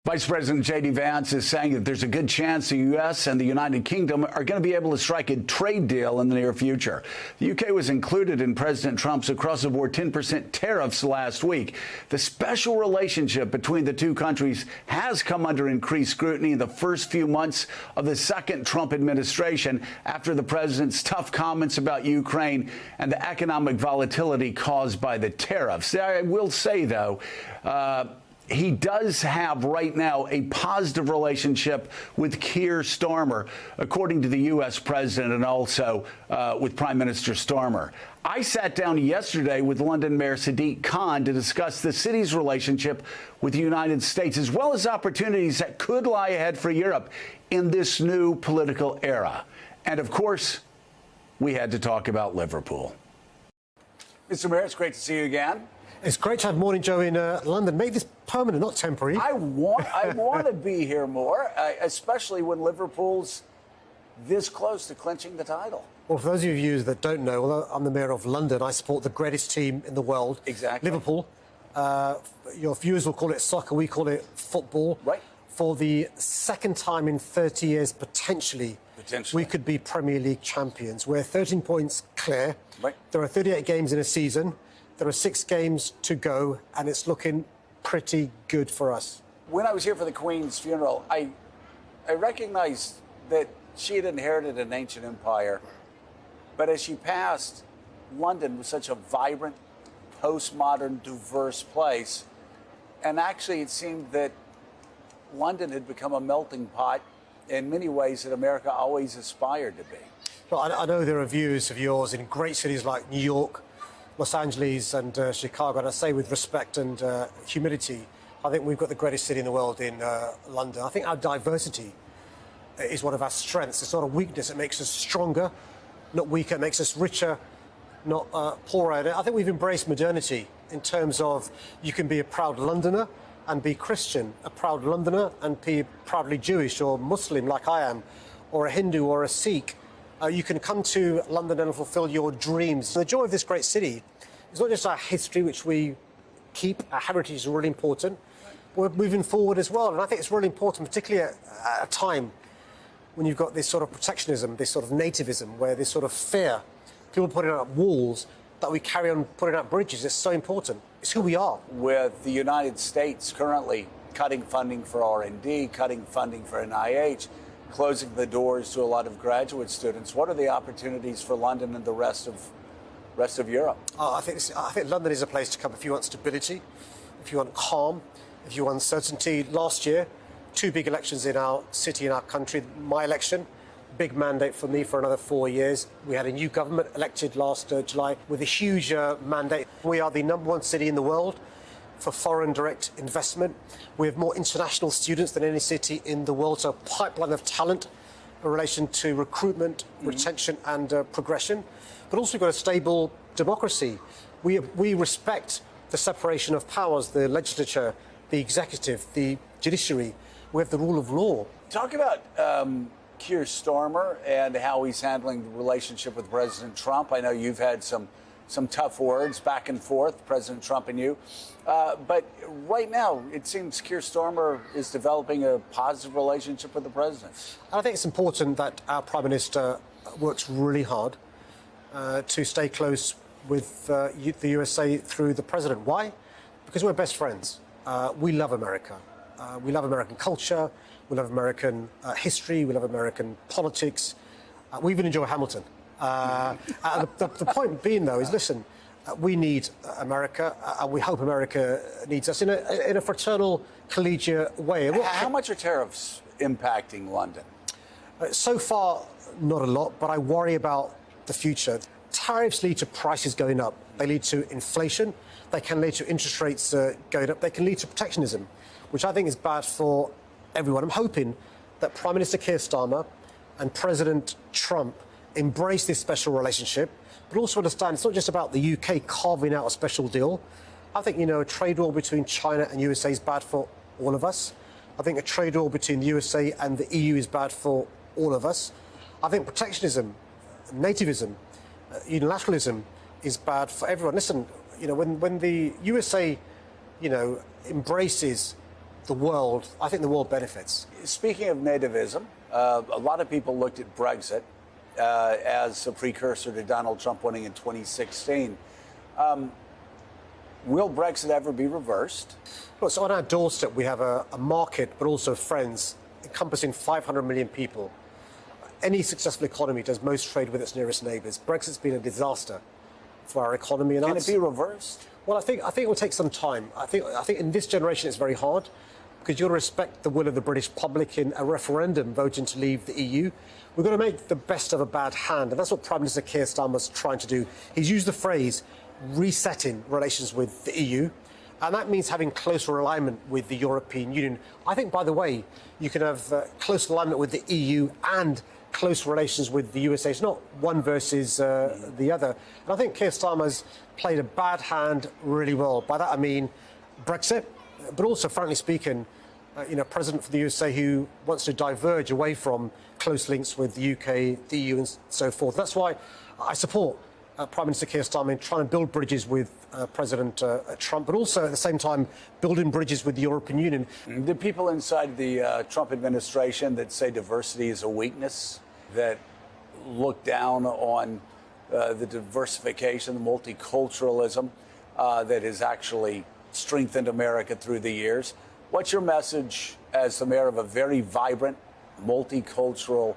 Vice President J.D. Vance is saying that there's a good chance the U.S. and the United Kingdom are going to be able to strike a trade deal in the near future. The U.K. was included in President Trump's across-the-board 10% tariffs last week. The special relationship between the two countries has come under increased scrutiny in the first few months of the second Trump administration after the president's tough comments about Ukraine and the economic volatility caused by the tariffs. I will say, though, he does have right now a positive relationship with Keir Starmer, according to the U.S. president, and also with Prime Minister Starmer. I sat down yesterday with London Mayor Sadiq Khan to discuss the city's relationship with the United States, as well as opportunities that could lie ahead for Europe in this new political era. And, of course, we had to talk about Liverpool. Mr. Mayor, it's great to see you again. It's great to have Morning Joe in London. Make this permanent, not temporary. I want to be here more, especially when Liverpool's this close to clinching the title. Well, for those of you that don't know, although I'm the mayor of London, I support the greatest team in the world. Exactly. Liverpool. Your viewers will call it soccer, we call it football. Right. For the second time in 30 years, potentially, we could be Premier League champions. We're 13 points clear. Right. There are 38 games in a season. There are 6 games to go, and it's looking pretty good for us. When I was here for the Queen's funeral, I recognized that she had inherited an ancient empire. But as she passed, London was such a vibrant, postmodern, diverse place. And actually, it seemed that London had become a melting pot in many ways that America always aspired to be. Well, I know there are views of yours in great cities like New York, Los Angeles and Chicago, and I say with respect and humility, I think we've got the greatest city in the world in London. I think our diversity is one of our strengths. It's not a weakness. It makes us stronger, not weaker. It makes us richer, not poorer. And I think we've embraced modernity in terms of you can be a proud Londoner and be Christian, a proud Londoner and be proudly Jewish or Muslim like I am, or a Hindu or a Sikh. You can come to London and fulfill your dreams. The joy of this great city is not just our history, which we keep. Our heritage is really important. We're moving forward as well. And I think it's really important, particularly at a time when you've got this sort of protectionism, this sort of nativism, where this sort of fear, people putting up walls, that we carry on putting up bridges. It's so important. It's who we are. With the United States currently cutting funding for R&D, cutting funding for NIH, closing the doors to a lot of graduate students, what are the opportunities for London and the rest of Europe? I think London is a place to come if you want stability, if you want calm, if you want certainty. Last year, 2 big elections in our city, in our country. My election, big mandate for me for another 4 years. We had a new government elected last July with a huge mandate. We are the #1 city in the world for foreign direct investment. We have more international students than any city in the world, so a pipeline of talent in relation to recruitment, retention and progression. But also we've got a stable democracy. We respect the separation of powers, the legislature, the executive, the judiciary. We have the rule of law. Talk about Keir Starmer and how he's handling the relationship with President Trump. I know you've had some tough words back and forth, President Trump and you. But right now, it seems Keir Starmer is developing a positive relationship with the president. I think it's important that our Prime Minister works really hard to stay close with the USA through the president. Why? Because we're best friends. We love America. We love American culture. We love American history. We love American politics. We even enjoy Hamilton. The point being, though, is, listen, we need America, and we hope America needs us in a fraternal, collegiate way. How much are tariffs impacting London? So far, not a lot, but I worry about the future. Tariffs lead to prices going up. They lead to inflation. They can lead to interest rates going up. They can lead to protectionism, which I think is bad for everyone. I'm hoping that Prime Minister Keir Starmer and President Trump embrace this special relationship, but also understand it's not just about the UK carving out a special deal. I think, a trade war between China and USA is bad for all of us. I think a trade war between the USA and the EU is bad for all of us. I think protectionism, nativism, unilateralism is bad for everyone. Listen, when the USA, embraces the world, I think the world benefits. Speaking of nativism, a lot of people looked at Brexit as a precursor to Donald Trump winning in 2016. Will Brexit ever be reversed? Well, so on our doorstep, we have a market, but also friends, encompassing 500 million people. Any successful economy does most trade with its nearest neighbours. Brexit's been a disaster for our economy. And can it be reversed? Well, I think it will take some time. I think in this generation it's very hard because you've got to respect the will of the British public in a referendum voting to leave the EU. We've got to make the best of a bad hand, and that's what Prime Minister Keir Starmer's trying to do. He's used the phrase resetting relations with the EU, and that means having closer alignment with the European Union. I think, by the way, you can have close alignment with the EU and close relations with the USA. It's not one versus the other. And I think Keir Starmer's played a bad hand really well. By that I mean Brexit, but also, frankly speaking, President for the USA who wants to diverge away from close links with the UK, the EU and so forth. That's why I support Prime Minister Keir Starmer in trying to build bridges with President Trump, but also at the same time building bridges with the European Union. The people inside the Trump administration that say diversity is a weakness, that look down on the diversification, the multiculturalism that has actually strengthened America through the years. What's your message as the mayor of a very vibrant, multicultural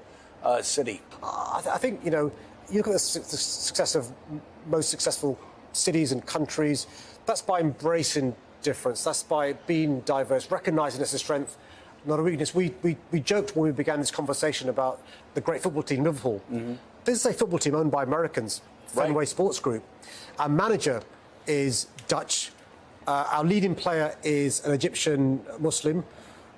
city? I think, you look at the success of most successful cities and countries, that's by embracing difference, that's by being diverse, recognising it's a strength, not a weakness. We joked when we began this conversation about the great football team, Liverpool. Mm-hmm. This is a football team owned by Americans, Fenway Sports Group. Our manager is Dutch. Our leading player is an Egyptian Muslim.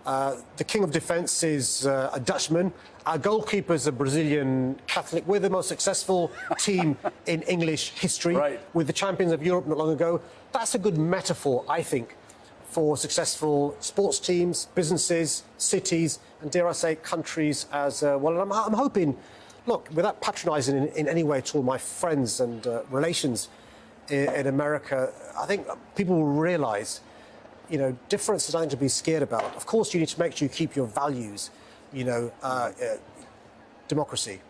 The king of defence is a Dutchman. Our goalkeeper is a Brazilian Catholic. We're the most successful team in English history, with the champions of Europe not long ago. That's a good metaphor, I think, for successful sports teams, businesses, cities, and dare I say, countries as well. And I'm hoping, look, without patronising in any way at all my friends and relations in America, I think people will realise, difference is nothing to be scared about. Of course, you need to make sure you keep your values, democracy,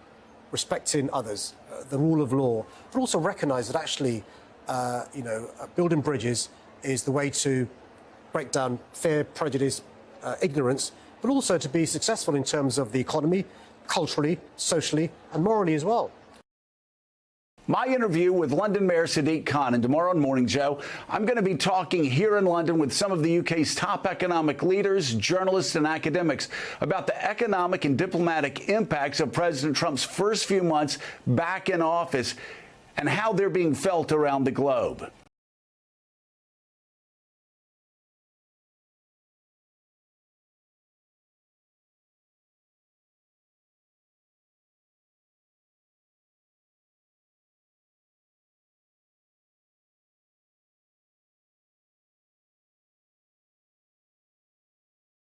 respecting others, the rule of law, but also recognise that actually, building bridges is the way to break down fear, prejudice, ignorance, but also to be successful in terms of the economy, culturally, socially, and morally as well. My interview with London Mayor Sadiq Khan, and tomorrow on Morning Joe, I'm going to be talking here in London with some of the UK's top economic leaders, journalists and academics about the economic and diplomatic impacts of President Trump's first few months back in office and how they're being felt around the globe.